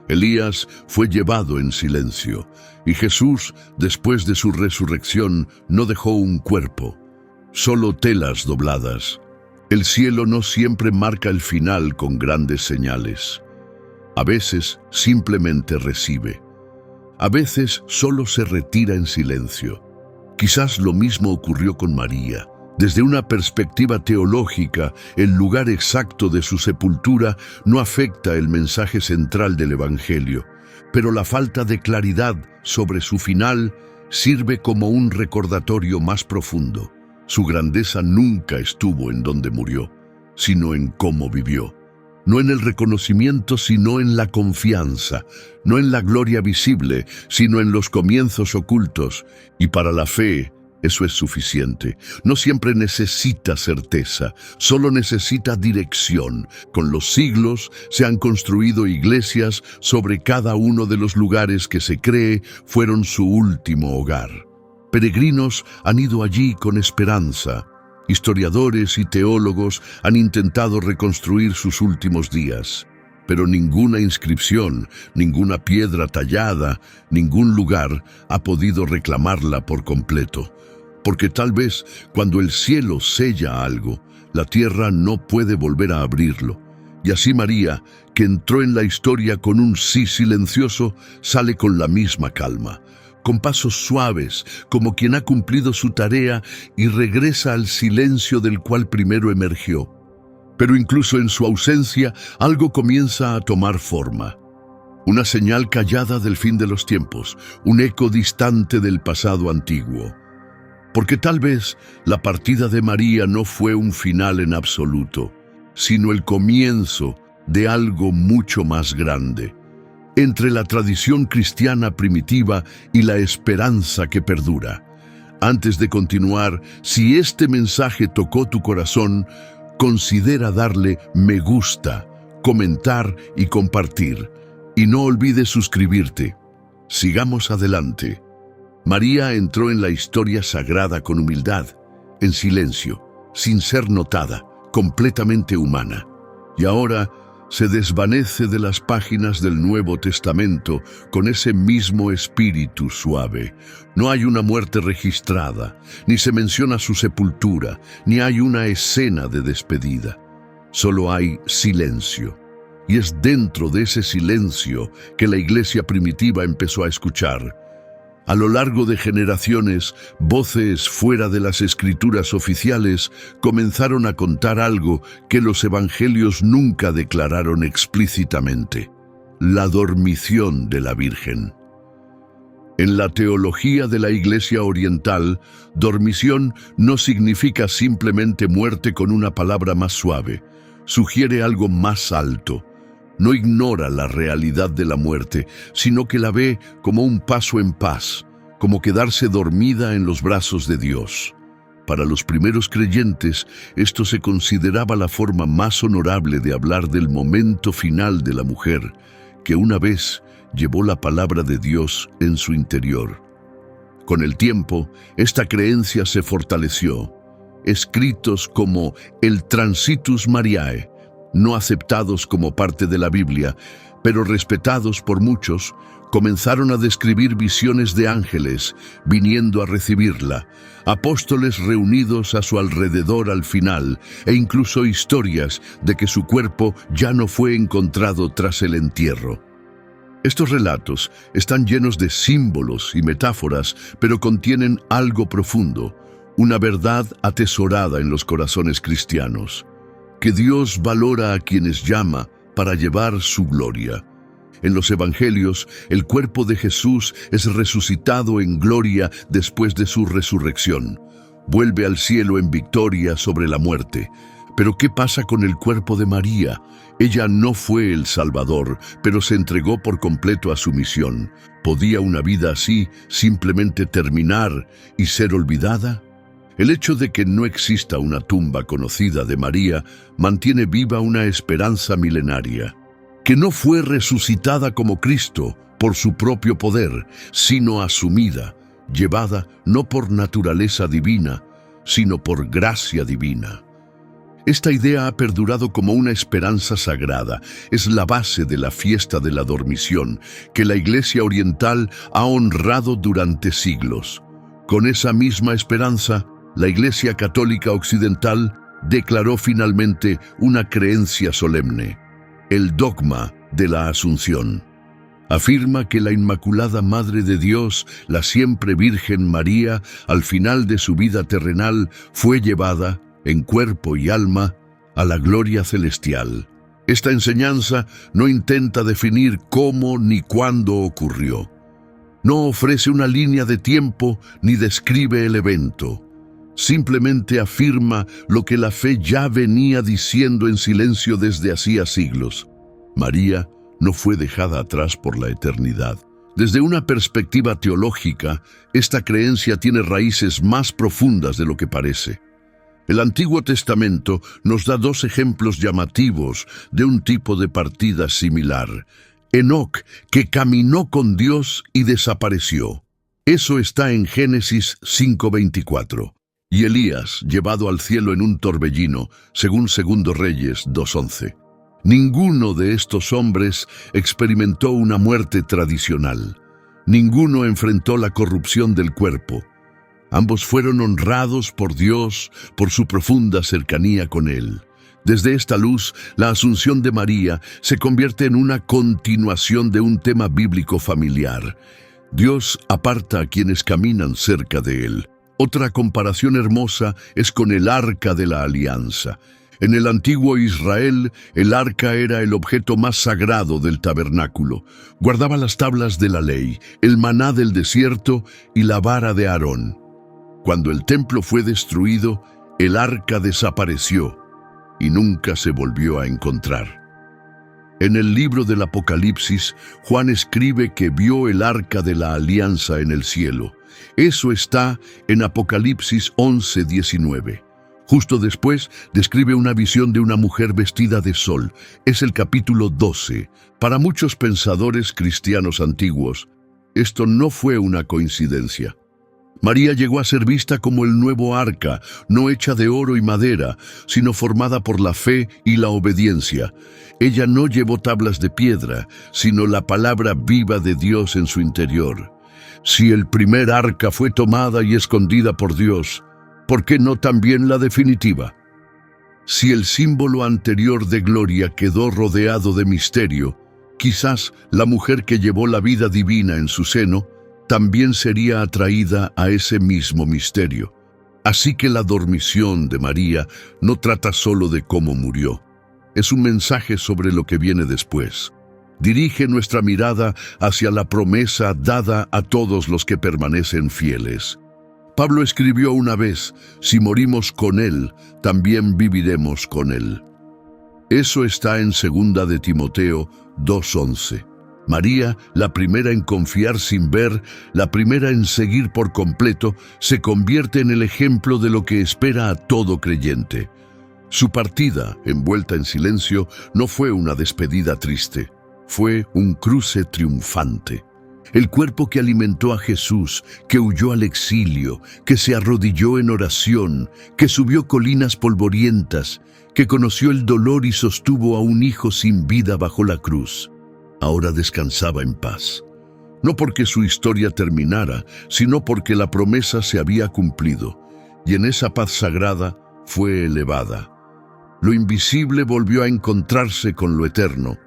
S1: Elías fue llevado en silencio, y Jesús, después de su resurrección, no dejó un cuerpo, solo telas dobladas. El cielo no siempre marca el final con grandes señales. A veces simplemente recibe. A veces solo se retira en silencio. Quizás lo mismo ocurrió con María. Desde una perspectiva teológica, el lugar exacto de su sepultura no afecta el mensaje central del Evangelio, pero la falta de claridad sobre su final sirve como un recordatorio más profundo. Su grandeza nunca estuvo en donde murió, sino en cómo vivió. No en el reconocimiento, sino en la confianza, no en la gloria visible, sino en los comienzos ocultos. Y para la fe, eso es suficiente. No siempre necesita certeza, solo necesita dirección. Con los siglos se han construido iglesias sobre cada uno de los lugares que se cree fueron su último hogar. Peregrinos han ido allí con esperanza. Historiadores y teólogos han intentado reconstruir sus últimos días. Pero ninguna inscripción, ninguna piedra tallada, ningún lugar ha podido reclamarla por completo. Porque tal vez cuando el cielo sella algo, la tierra no puede volver a abrirlo. Y así María, que entró en la historia con un sí silencioso, sale con la misma calma, con pasos suaves, como quien ha cumplido su tarea y regresa al silencio del cual primero emergió. Pero incluso en su ausencia, algo comienza a tomar forma. Una señal callada del fin de los tiempos, un eco distante del pasado antiguo. Porque tal vez la partida de María no fue un final en absoluto, sino el comienzo de algo mucho más grande. Entre la tradición cristiana primitiva y la esperanza que perdura. Antes de continuar, si este mensaje tocó tu corazón, considera darle me gusta, comentar y compartir. Y no olvides suscribirte. Sigamos adelante. María entró en la historia sagrada con humildad, en silencio, sin ser notada, completamente humana. Y ahora, se desvanece de las páginas del Nuevo Testamento con ese mismo espíritu suave. No hay una muerte registrada, ni se menciona su sepultura, ni hay una escena de despedida. Solo hay silencio. Y es dentro de ese silencio que la iglesia primitiva empezó a escuchar. A lo largo de generaciones, voces fuera de las escrituras oficiales comenzaron a contar algo que los evangelios nunca declararon explícitamente: la dormición de la Virgen. En la teología de la Iglesia Oriental, dormición no significa simplemente muerte con una palabra más suave, sugiere algo más alto. No ignora la realidad de la muerte, sino que la ve como un paso en paz, como quedarse dormida en los brazos de Dios. Para los primeros creyentes, esto se consideraba la forma más honorable de hablar del momento final de la mujer, que una vez llevó la palabra de Dios en su interior. Con el tiempo, esta creencia se fortaleció. Escritos como el Transitus Mariae, no aceptados como parte de la Biblia, pero respetados por muchos, comenzaron a describir visiones de ángeles viniendo a recibirla, apóstoles reunidos a su alrededor al final, e incluso historias de que su cuerpo ya no fue encontrado tras el entierro. Estos relatos están llenos de símbolos y metáforas, pero contienen algo profundo, una verdad atesorada en los corazones cristianos: que Dios valora a quienes llama para llevar su gloria. En los evangelios, el cuerpo de Jesús es resucitado en gloria después de su resurrección. Vuelve al cielo en victoria sobre la muerte. Pero ¿qué pasa con el cuerpo de María? Ella no fue el Salvador, pero se entregó por completo a su misión. ¿Podía una vida así simplemente terminar y ser olvidada? El hecho de que no exista una tumba conocida de María mantiene viva una esperanza milenaria, que no fue resucitada como Cristo por su propio poder, sino asumida, llevada no por naturaleza divina, sino por gracia divina. Esta idea ha perdurado como una esperanza sagrada. Es la base de la fiesta de la dormición, que la Iglesia Oriental ha honrado durante siglos. Con esa misma esperanza, la Iglesia Católica Occidental declaró finalmente una creencia solemne: el dogma de la Asunción. Afirma que la Inmaculada Madre de Dios, la siempre Virgen María, al final de su vida terrenal, fue llevada, en cuerpo y alma, a la gloria celestial. Esta enseñanza no intenta definir cómo ni cuándo ocurrió. No ofrece una línea de tiempo ni describe el evento. Simplemente afirma lo que la fe ya venía diciendo en silencio desde hacía siglos: María no fue dejada atrás por la eternidad. Desde una perspectiva teológica, esta creencia tiene raíces más profundas de lo que parece. El Antiguo Testamento nos da dos ejemplos llamativos de un tipo de partida similar. Enoc, que caminó con Dios y desapareció. Eso está en Génesis 5:24. Y Elías, llevado al cielo en un torbellino, según 2 Reyes 2:11. Ninguno de estos hombres experimentó una muerte tradicional. Ninguno enfrentó la corrupción del cuerpo. Ambos fueron honrados por Dios por su profunda cercanía con Él. Desde esta luz, la Asunción de María se convierte en una continuación de un tema bíblico familiar. Dios aparta a quienes caminan cerca de Él. Otra comparación hermosa es con el Arca de la Alianza. En el antiguo Israel, el arca era el objeto más sagrado del tabernáculo. Guardaba las tablas de la ley, el maná del desierto y la vara de Aarón. Cuando el templo fue destruido, el arca desapareció y nunca se volvió a encontrar. En el libro del Apocalipsis, Juan escribe que vio el arca de la alianza en el cielo. Eso está en Apocalipsis 11:19. Justo después, describe una visión de una mujer vestida de sol. Es el capítulo 12. Para muchos pensadores cristianos antiguos, esto no fue una coincidencia. María llegó a ser vista como el nuevo arca, no hecha de oro y madera, sino formada por la fe y la obediencia. Ella no llevó tablas de piedra, sino la palabra viva de Dios en su interior. Si el primer arca fue tomada y escondida por Dios, ¿por qué no también la definitiva? Si el símbolo anterior de gloria quedó rodeado de misterio, quizás la mujer que llevó la vida divina en su seno también sería atraída a ese mismo misterio. Así que la dormición de María no trata solo de cómo murió. Es un mensaje sobre lo que viene después. Dirige nuestra mirada hacia la promesa dada a todos los que permanecen fieles. Pablo escribió una vez: si morimos con Él, también viviremos con Él. Eso está en 2 de Timoteo 2:11. María, la primera en confiar sin ver, la primera en seguir por completo, se convierte en el ejemplo de lo que espera a todo creyente. Su partida, envuelta en silencio, no fue una despedida triste, fue un cruce triunfante. El cuerpo que alimentó a Jesús, que huyó al exilio, que se arrodilló en oración, que subió colinas polvorientas, que conoció el dolor y sostuvo a un hijo sin vida bajo la cruz, ahora descansaba en paz. No porque su historia terminara, sino porque la promesa se había cumplido, y en esa paz sagrada fue elevada. Lo invisible volvió a encontrarse con lo eterno,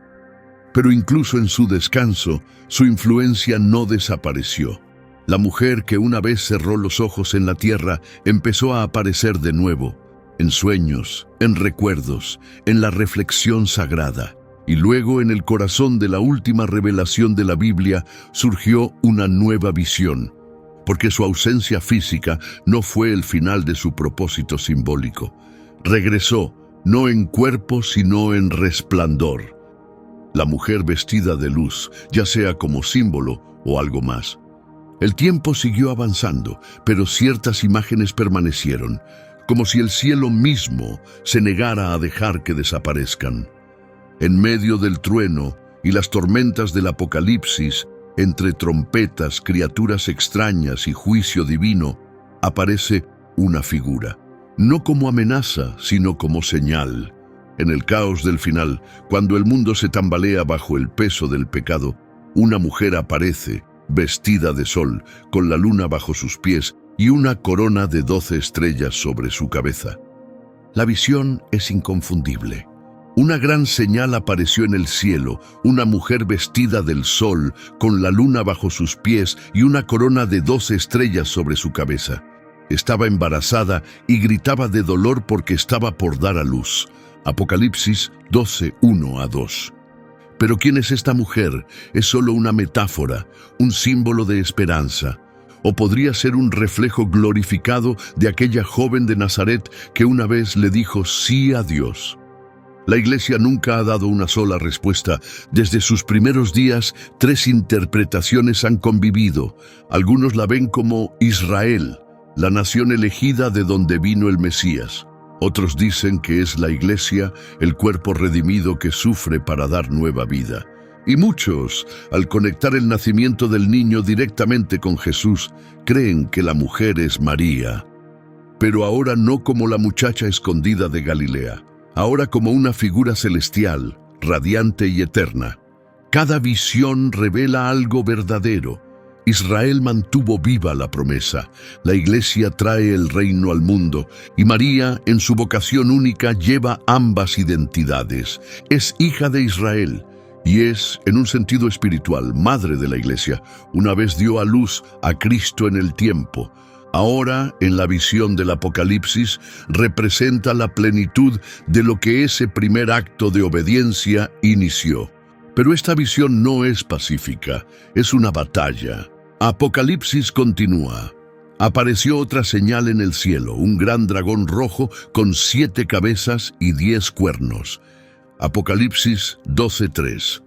S1: pero incluso en su descanso, su influencia no desapareció. La mujer que una vez cerró los ojos en la tierra empezó a aparecer de nuevo, en sueños, en recuerdos, en la reflexión sagrada. Y luego, en el corazón de la última revelación de la Biblia, surgió una nueva visión, porque su ausencia física no fue el final de su propósito simbólico. Regresó, no en cuerpo, sino en resplandor. La mujer vestida de luz, ya sea como símbolo o algo más. El tiempo siguió avanzando, pero ciertas imágenes permanecieron, como si el cielo mismo se negara a dejar que desaparezcan. En medio del trueno y las tormentas del Apocalipsis, entre trompetas, criaturas extrañas y juicio divino, aparece una figura, no como amenaza, sino como señal. En el caos del final, cuando el mundo se tambalea bajo el peso del pecado, una mujer aparece, vestida de sol, con la luna bajo sus pies y una corona de 12 estrellas sobre su cabeza. La visión es inconfundible. Una gran señal apareció en el cielo, una mujer vestida del sol, con la luna bajo sus pies y una corona de 12 estrellas sobre su cabeza. Estaba embarazada y gritaba de dolor porque estaba por dar a luz. Apocalipsis 12, 1-2. Pero ¿quién es esta mujer? Es solo una metáfora, un símbolo de esperanza. O podría ser un reflejo glorificado de aquella joven de Nazaret que una vez le dijo sí a Dios. La Iglesia nunca ha dado una sola respuesta. Desde sus primeros días, 3 interpretaciones han convivido. Algunos la ven como Israel, la nación elegida de donde vino el Mesías. Otros dicen que es la Iglesia, el cuerpo redimido que sufre para dar nueva vida. Y muchos, al conectar el nacimiento del niño directamente con Jesús, creen que la mujer es María. Pero ahora no como la muchacha escondida de Galilea. Ahora como una figura celestial, radiante y eterna. Cada visión revela algo verdadero. Israel mantuvo viva la promesa. La Iglesia trae el reino al mundo y María, en su vocación única, lleva ambas identidades. Es hija de Israel y es, en un sentido espiritual, madre de la Iglesia. Una vez dio a luz a Cristo en el tiempo. Ahora, en la visión del Apocalipsis, representa la plenitud de lo que ese primer acto de obediencia inició. Pero esta visión no es pacífica, es una batalla. Apocalipsis continúa. Apareció otra señal en el cielo, un gran dragón rojo con 7 cabezas y 10 cuernos. Apocalipsis 12:3.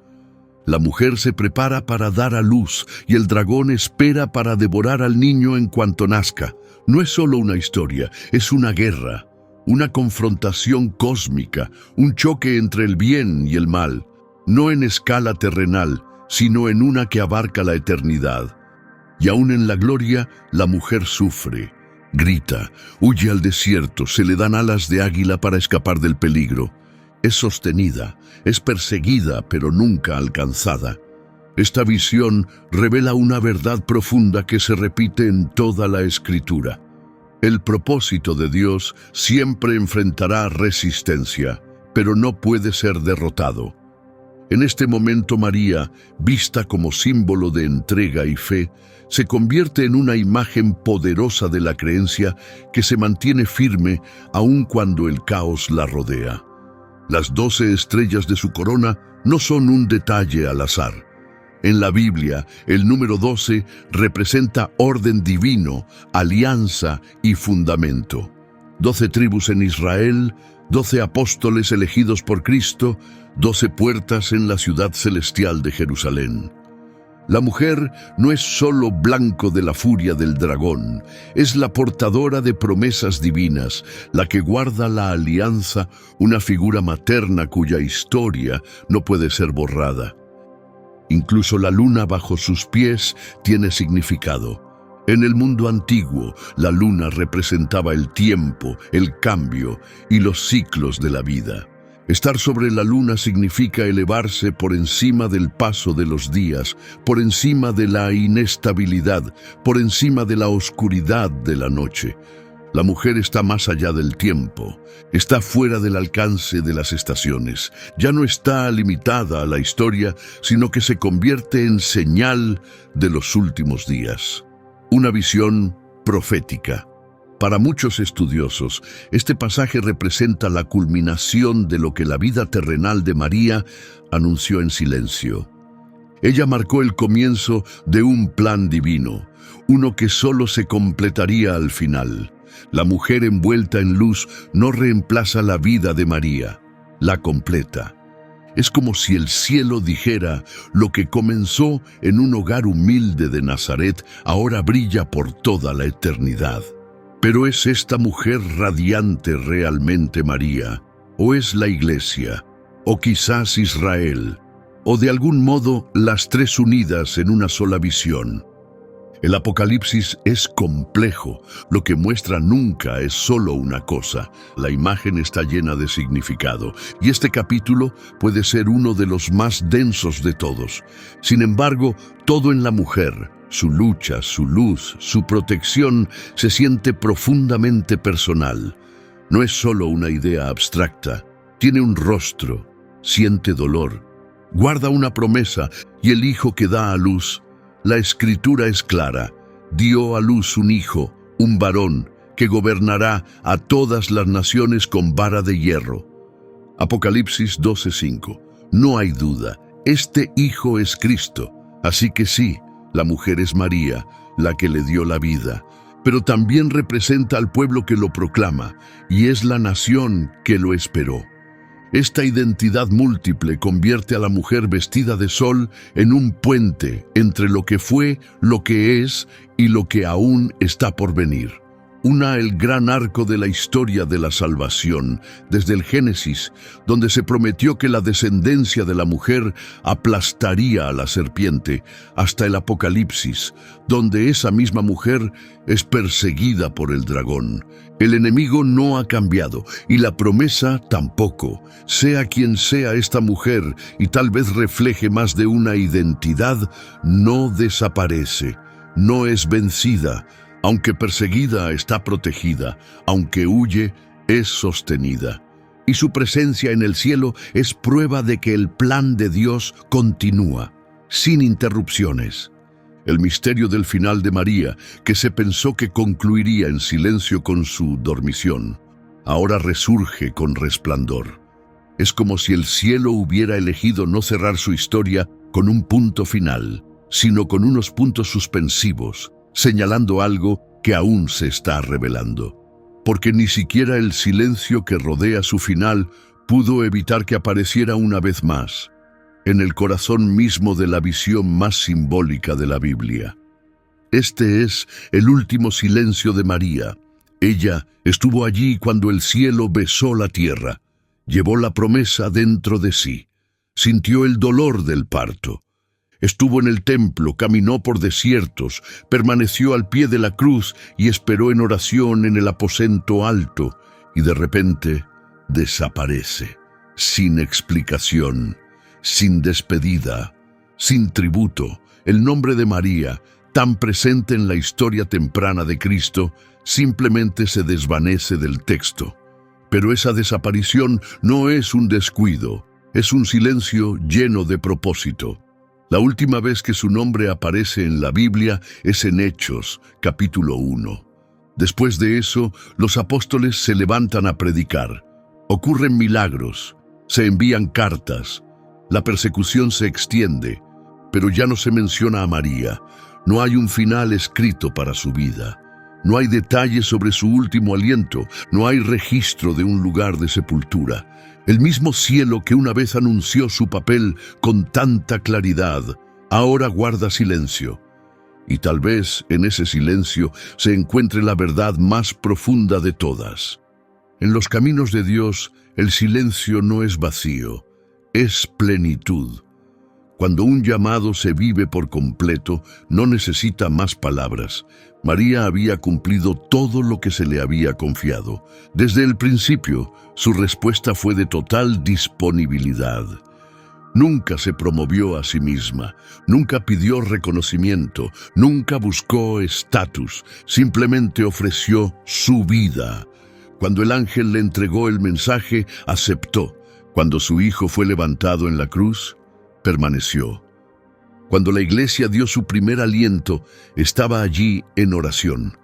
S1: La mujer se prepara para dar a luz y el dragón espera para devorar al niño en cuanto nazca. No es solo una historia, es una guerra, una confrontación cósmica, un choque entre el bien y el mal, no en escala terrenal, sino en una que abarca la eternidad. Y aún en la gloria, la mujer sufre, grita, huye al desierto, se le dan alas de águila para escapar del peligro. Es sostenida, es perseguida, pero nunca alcanzada. Esta visión revela una verdad profunda que se repite en toda la Escritura. El propósito de Dios siempre enfrentará resistencia, pero no puede ser derrotado. En este momento María, vista como símbolo de entrega y fe, se convierte en una imagen poderosa de la creencia que se mantiene firme aun cuando el caos la rodea. Las 12 estrellas de su corona no son un detalle al azar. En la Biblia, el número 12 representa orden divino, alianza y fundamento. 12 tribus en Israel, 12 apóstoles elegidos por Cristo, 12 puertas en la ciudad celestial de Jerusalén. La mujer no es solo blanco de la furia del dragón, es la portadora de promesas divinas, la que guarda la alianza, una figura materna cuya historia no puede ser borrada. Incluso la luna bajo sus pies tiene significado. En el mundo antiguo, la luna representaba el tiempo, el cambio y los ciclos de la vida. Estar sobre la luna significa elevarse por encima del paso de los días, por encima de la inestabilidad, por encima de la oscuridad de la noche. La mujer está más allá del tiempo, está fuera del alcance de las estaciones. Ya no está limitada a la historia, sino que se convierte en señal de los últimos días. Una visión profética. Para muchos estudiosos, este pasaje representa la culminación de lo que la vida terrenal de María anunció en silencio. Ella marcó el comienzo de un plan divino, uno que solo se completaría al final. La mujer envuelta en luz no reemplaza la vida de María, la completa. Es como si el cielo dijera: lo que comenzó en un hogar humilde de Nazaret ahora brilla por toda la eternidad. Pero ¿es esta mujer radiante realmente María? ¿O es la Iglesia? ¿O quizás Israel? ¿O de algún modo las tres unidas en una sola visión? El Apocalipsis es complejo, lo que muestra nunca es solo una cosa. La imagen está llena de significado, y este capítulo puede ser uno de los más densos de todos. Sin embargo, todo en la mujer, su lucha, su luz, su protección, se siente profundamente personal. No es solo una idea abstracta, tiene un rostro, siente dolor, guarda una promesa y el hijo que da a luz. La Escritura es clara: dio a luz un hijo, un varón, que gobernará a todas las naciones con vara de hierro. Apocalipsis 12:5. No hay duda, este hijo es Cristo. Así que sí, la mujer es María, la que le dio la vida, pero también representa al pueblo que lo proclama, y es la nación que lo esperó. Esta identidad múltiple convierte a la mujer vestida de sol en un puente entre lo que fue, lo que es y lo que aún está por venir. Una el gran arco de la historia de la salvación, desde el Génesis, donde se prometió que la descendencia de la mujer aplastaría a la serpiente, hasta el Apocalipsis, donde esa misma mujer es perseguida por el dragón. El enemigo no ha cambiado, y la promesa tampoco. Sea quien sea esta mujer, y tal vez refleje más de una identidad, no desaparece, no es vencida. Aunque perseguida, está protegida, aunque huye, es sostenida. Y su presencia en el cielo es prueba de que el plan de Dios continúa, sin interrupciones. El misterio del final de María, que se pensó que concluiría en silencio con su dormición, ahora resurge con resplandor. Es como si el cielo hubiera elegido no cerrar su historia con un punto final, sino con unos puntos suspensivos, señalando algo que aún se está revelando. Porque ni siquiera el silencio que rodea su final pudo evitar que apareciera una vez más, en el corazón mismo de la visión más simbólica de la Biblia. Este es el último silencio de María. Ella estuvo allí cuando el cielo besó la tierra, llevó la promesa dentro de sí, sintió el dolor del parto. Estuvo en el templo, caminó por desiertos, permaneció al pie de la cruz y esperó en oración en el aposento alto, y de repente desaparece, sin explicación, sin despedida, sin tributo. El nombre de María, tan presente en la historia temprana de Cristo, simplemente se desvanece del texto. Pero esa desaparición no es un descuido, es un silencio lleno de propósito. La última vez que su nombre aparece en la Biblia es en Hechos, capítulo 1. Después de eso, los apóstoles se levantan a predicar. Ocurren milagros, se envían cartas, la persecución se extiende, pero ya no se menciona a María. No hay un final escrito para su vida. No hay detalles sobre su último aliento, no hay registro de un lugar de sepultura. El mismo cielo que una vez anunció su papel con tanta claridad, ahora guarda silencio. Y tal vez en ese silencio se encuentre la verdad más profunda de todas. En los caminos de Dios, el silencio no es vacío, es plenitud. Cuando un llamado se vive por completo, no necesita más palabras. María había cumplido todo lo que se le había confiado. Desde el principio, su respuesta fue de total disponibilidad. Nunca se promovió a sí misma, nunca pidió reconocimiento, nunca buscó estatus, simplemente ofreció su vida. Cuando el ángel le entregó el mensaje, aceptó. Cuando su hijo fue levantado en la cruz, permaneció. Cuando la iglesia dio su primer aliento, estaba allí en oración.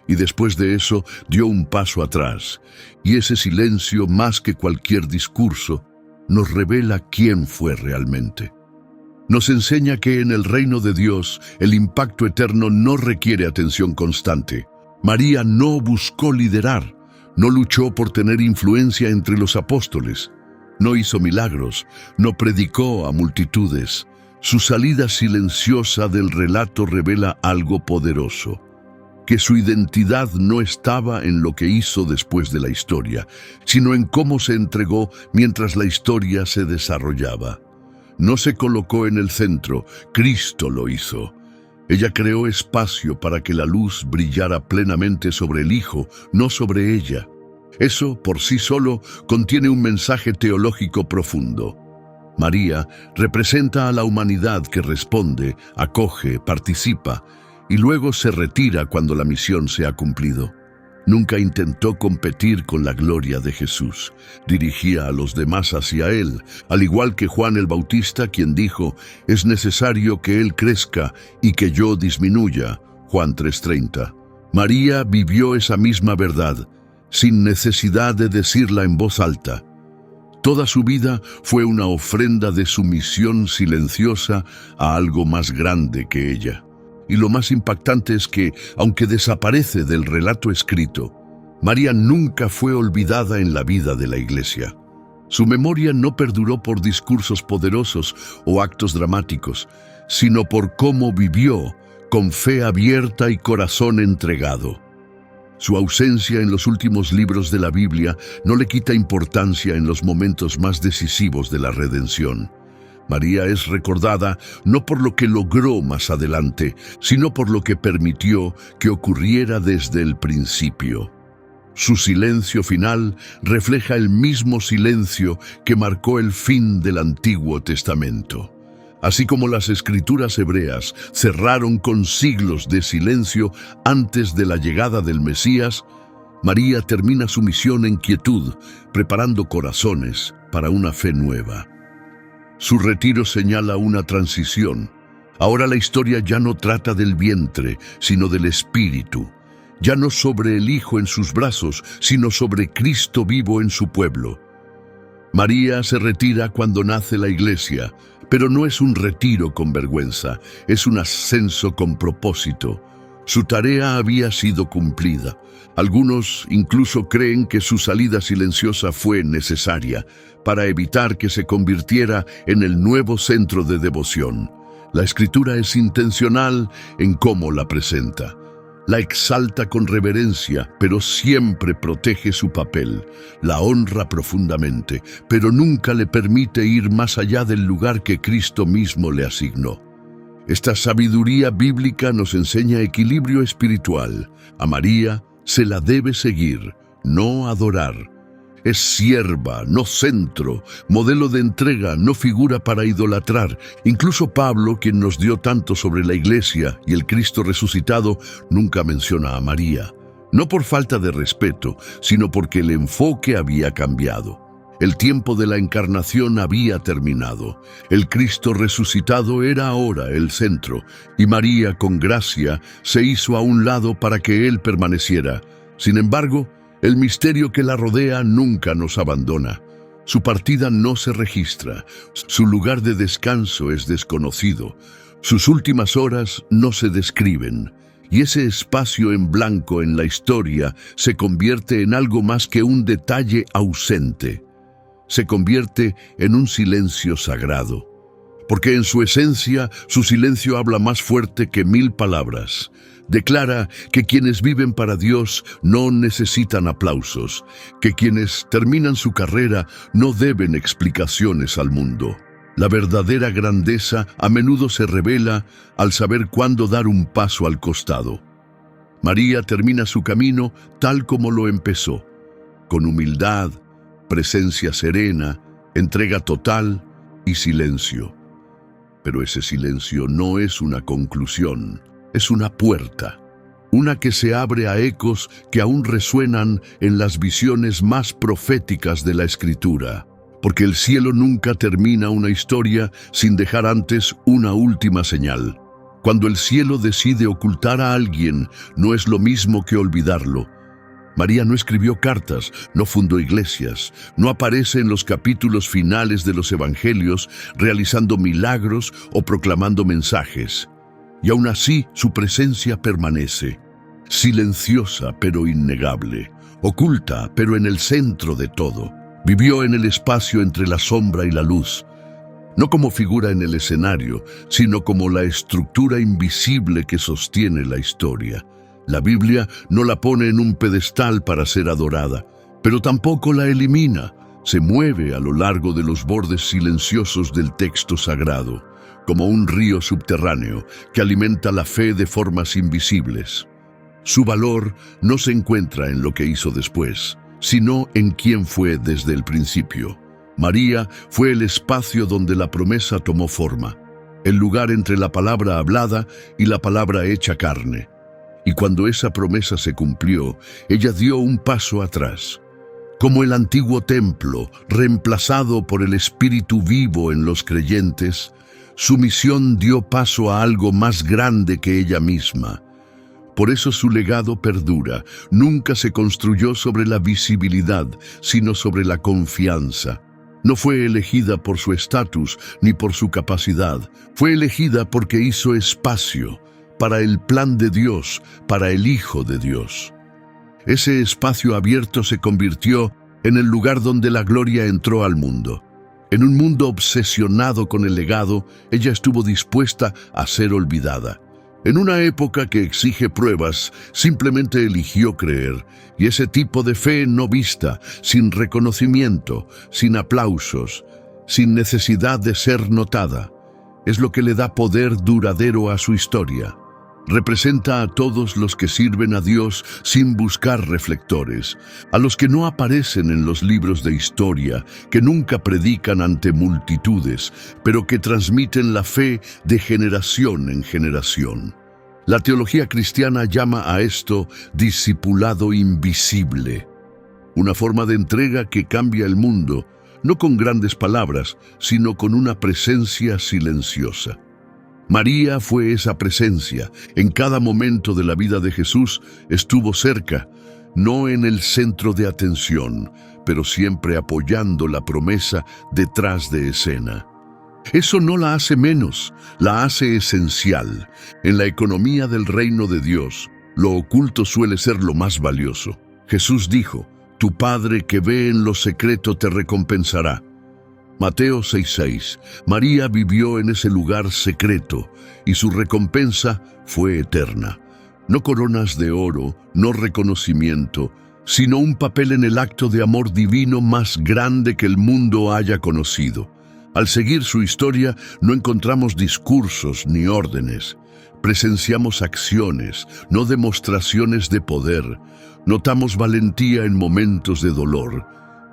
S1: Y después de eso, dio un paso atrás. Y ese silencio, más que cualquier discurso, nos revela quién fue realmente. Nos enseña que en el reino de Dios, el impacto eterno no requiere atención constante. María no buscó liderar, no luchó por tener influencia entre los apóstoles. No hizo milagros, no predicó a multitudes. Su salida silenciosa del relato revela algo poderoso, que su identidad no estaba en lo que hizo después de la historia, sino en cómo se entregó mientras la historia se desarrollaba. No se colocó en el centro, Cristo lo hizo. Ella creó espacio para que la luz brillara plenamente sobre el Hijo, no sobre ella. Eso, por sí solo, contiene un mensaje teológico profundo. María representa a la humanidad que responde, acoge, participa, y luego se retira cuando la misión se ha cumplido. Nunca intentó competir con la gloria de Jesús. Dirigía a los demás hacia Él, al igual que Juan el Bautista, quien dijo, «Es necesario que Él crezca y que yo disminuya». Juan 3:30. María vivió esa misma verdad, sin necesidad de decirla en voz alta. Toda su vida fue una ofrenda de sumisión silenciosa a algo más grande que ella. Y lo más impactante es que, aunque desaparece del relato escrito, María nunca fue olvidada en la vida de la Iglesia. Su memoria no perduró por discursos poderosos o actos dramáticos, sino por cómo vivió, con fe abierta y corazón entregado. Su ausencia en los últimos libros de la Biblia no le quita importancia en los momentos más decisivos de la redención. María es recordada no por lo que logró más adelante, sino por lo que permitió que ocurriera desde el principio. Su silencio final refleja el mismo silencio que marcó el fin del Antiguo Testamento. Así como las escrituras hebreas cerraron con siglos de silencio antes de la llegada del Mesías, María termina su misión en quietud, preparando corazones para una fe nueva. Su retiro señala una transición. Ahora la historia ya no trata del vientre, sino del espíritu. Ya no sobre el Hijo en sus brazos, sino sobre Cristo vivo en su pueblo. María se retira cuando nace la Iglesia, pero no es un retiro con vergüenza, es un ascenso con propósito. Su tarea había sido cumplida. Algunos incluso creen que su salida silenciosa fue necesaria para evitar que se convirtiera en el nuevo centro de devoción. La Escritura es intencional en cómo la presenta. La exalta con reverencia, pero siempre protege su papel. La honra profundamente, pero nunca le permite ir más allá del lugar que Cristo mismo le asignó. Esta sabiduría bíblica nos enseña equilibrio espiritual. A María se la debe seguir, no adorar. Es sierva, no centro, modelo de entrega, no figura para idolatrar. Incluso Pablo, quien nos dio tanto sobre la Iglesia y el Cristo resucitado, nunca menciona a María. No por falta de respeto, sino porque el enfoque había cambiado. El tiempo de la encarnación había terminado. El Cristo resucitado era ahora el centro, y María, con gracia, se hizo a un lado para que Él permaneciera. Sin embargo, el misterio que la rodea nunca nos abandona. Su partida no se registra, su lugar de descanso es desconocido, sus últimas horas no se describen, y ese espacio en blanco en la historia se convierte en algo más que un detalle ausente. Se convierte en un silencio sagrado, porque en su esencia su silencio habla más fuerte que 1000 palabras. Declara que quienes viven para Dios no necesitan aplausos, que quienes terminan su carrera no deben explicaciones al mundo. La verdadera grandeza a menudo se revela al saber cuándo dar un paso al costado. María termina su camino tal como lo empezó, con humildad, presencia serena, entrega total y silencio. Pero ese silencio no es una conclusión. Es una puerta, una que se abre a ecos que aún resuenan en las visiones más proféticas de la Escritura, porque el cielo nunca termina una historia sin dejar antes una última señal. Cuando el cielo decide ocultar a alguien, no es lo mismo que olvidarlo. María no escribió cartas, no fundó iglesias, no aparece en los capítulos finales de los evangelios realizando milagros o proclamando mensajes. Y aún así su presencia permanece, silenciosa pero innegable, oculta pero en el centro de todo. Vivió en el espacio entre la sombra y la luz, no como figura en el escenario, sino como la estructura invisible que sostiene la historia. La Biblia no la pone en un pedestal para ser adorada, pero tampoco la elimina. Se mueve a lo largo de los bordes silenciosos del texto sagrado, como un río subterráneo que alimenta la fe de formas invisibles. Su valor no se encuentra en lo que hizo después, sino en quién fue desde el principio. María fue el espacio donde la promesa tomó forma, el lugar entre la palabra hablada y la palabra hecha carne. Y cuando esa promesa se cumplió, ella dio un paso atrás. Como el antiguo templo, reemplazado por el Espíritu vivo en los creyentes, su misión dio paso a algo más grande que ella misma. Por eso su legado perdura. Nunca se construyó sobre la visibilidad, sino sobre la confianza. No fue elegida por su estatus ni por su capacidad. Fue elegida porque hizo espacio para el plan de Dios, para el Hijo de Dios. Ese espacio abierto se convirtió en el lugar donde la gloria entró al mundo. En un mundo obsesionado con el legado, ella estuvo dispuesta a ser olvidada. En una época que exige pruebas, simplemente eligió creer, y ese tipo de fe no vista, sin reconocimiento, sin aplausos, sin necesidad de ser notada, es lo que le da poder duradero a su historia. Representa a todos los que sirven a Dios sin buscar reflectores, a los que no aparecen en los libros de historia, que nunca predican ante multitudes, pero que transmiten la fe de generación en generación. La teología cristiana llama a esto discipulado invisible, una forma de entrega que cambia el mundo, no con grandes palabras, sino con una presencia silenciosa. María fue esa presencia. En cada momento de la vida de Jesús estuvo cerca, no en el centro de atención, pero siempre apoyando la promesa detrás de escena. Eso no la hace menos, la hace esencial. En la economía del reino de Dios, lo oculto suele ser lo más valioso. Jesús dijo: «Tu Padre que ve en lo secreto te recompensará». Mateo 6:6. María vivió en ese lugar secreto y su recompensa fue eterna. No coronas de oro, no reconocimiento, sino un papel en el acto de amor divino más grande que el mundo haya conocido. Al seguir su historia, no encontramos discursos ni órdenes. Presenciamos acciones, no demostraciones de poder. Notamos valentía en momentos de dolor.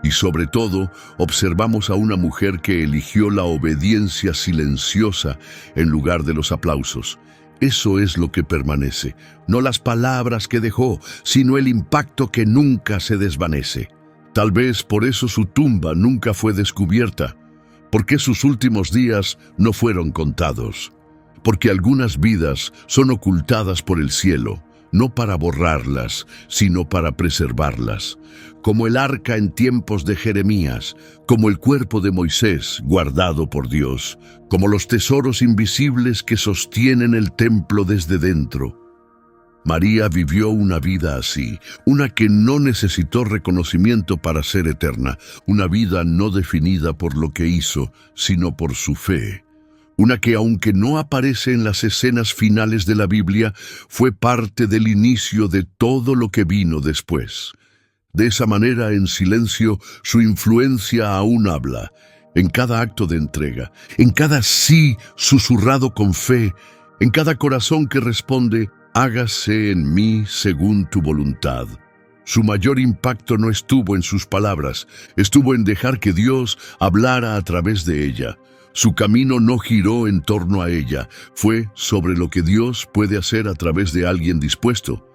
S1: Y sobre todo, observamos a una mujer que eligió la obediencia silenciosa en lugar de los aplausos. Eso es lo que permanece, no las palabras que dejó, sino el impacto que nunca se desvanece. Tal vez por eso su tumba nunca fue descubierta, porque sus últimos días no fueron contados, porque algunas vidas son ocultadas por el cielo, no para borrarlas, sino para preservarlas, como el arca en tiempos de Jeremías, como el cuerpo de Moisés guardado por Dios, como los tesoros invisibles que sostienen el templo desde dentro. María vivió una vida así, una que no necesitó reconocimiento para ser eterna, una vida no definida por lo que hizo, sino por su fe. Una que, aunque no aparece en las escenas finales de la Biblia, fue parte del inicio de todo lo que vino después. De esa manera, en silencio, su influencia aún habla, en cada acto de entrega, en cada sí susurrado con fe, en cada corazón que responde, hágase en mí según tu voluntad. Su mayor impacto no estuvo en sus palabras, estuvo en dejar que Dios hablara a través de ella. Su camino no giró en torno a ella, fue sobre lo que Dios puede hacer a través de alguien dispuesto,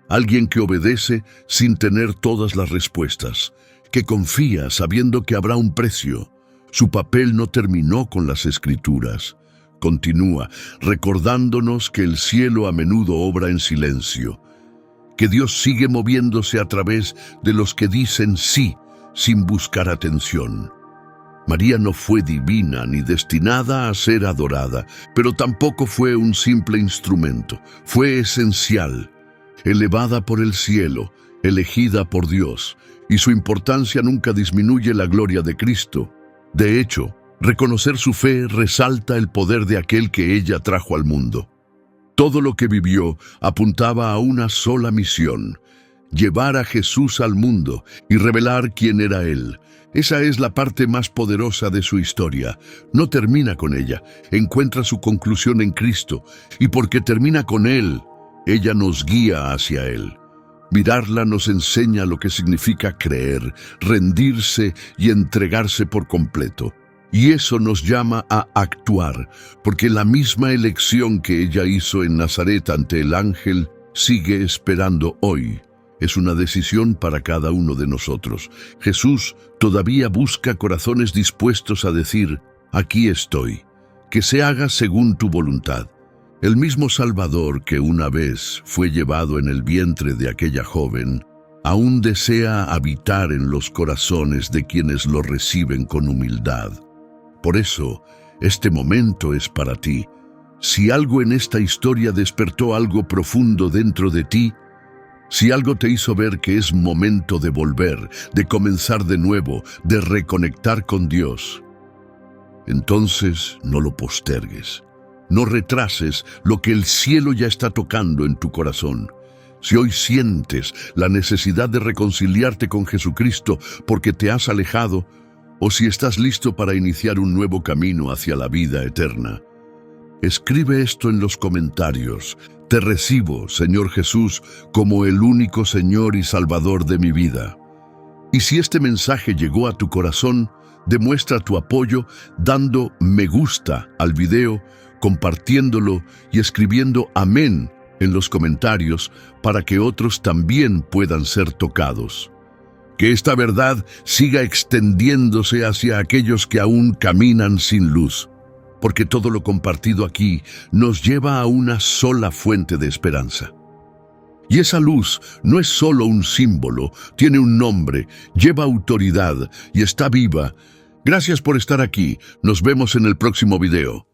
S1: alguien que obedece sin tener todas las respuestas, que confía sabiendo que habrá un precio. Su papel no terminó con las Escrituras. Continúa recordándonos que el cielo a menudo obra en silencio, que Dios sigue moviéndose a través de los que dicen sí sin buscar atención. María no fue divina ni destinada a ser adorada, pero tampoco fue un simple instrumento, fue esencial, elevada por el cielo, elegida por Dios, y su importancia nunca disminuye la gloria de Cristo. De hecho, reconocer su fe resalta el poder de aquel que ella trajo al mundo. Todo lo que vivió apuntaba a una sola misión: llevar a Jesús al mundo y revelar quién era Él. Esa es la parte más poderosa de su historia. No termina con ella, encuentra su conclusión en Cristo, y porque termina con Él, ella nos guía hacia Él. Mirarla nos enseña lo que significa creer, rendirse y entregarse por completo. Y eso nos llama a actuar, porque la misma elección que ella hizo en Nazaret ante el ángel sigue esperando hoy. Es una decisión para cada uno de nosotros. Jesús todavía busca corazones dispuestos a decir, aquí estoy, que se haga según tu voluntad. El mismo Salvador que una vez fue llevado en el vientre de aquella joven, aún desea habitar en los corazones de quienes lo reciben con humildad. Por eso, este momento es para ti. Si algo en esta historia despertó algo profundo dentro de ti, si algo te hizo ver que es momento de volver, de comenzar de nuevo, de reconectar con Dios, entonces no lo postergues. No retrases lo que el cielo ya está tocando en tu corazón. Si hoy sientes la necesidad de reconciliarte con Jesucristo porque te has alejado, o si estás listo para iniciar un nuevo camino hacia la vida eterna, escribe esto en los comentarios. Te recibo, Señor Jesús, como el único Señor y Salvador de mi vida. Y si este mensaje llegó a tu corazón, demuestra tu apoyo dando me gusta al video, compartiéndolo y escribiendo amén en los comentarios para que otros también puedan ser tocados. Que esta verdad siga extendiéndose hacia aquellos que aún caminan sin luz, porque todo lo compartido aquí nos lleva a una sola fuente de esperanza. Y esa luz no es solo un símbolo, tiene un nombre, lleva autoridad y está viva. Gracias por estar aquí. Nos vemos en el próximo video.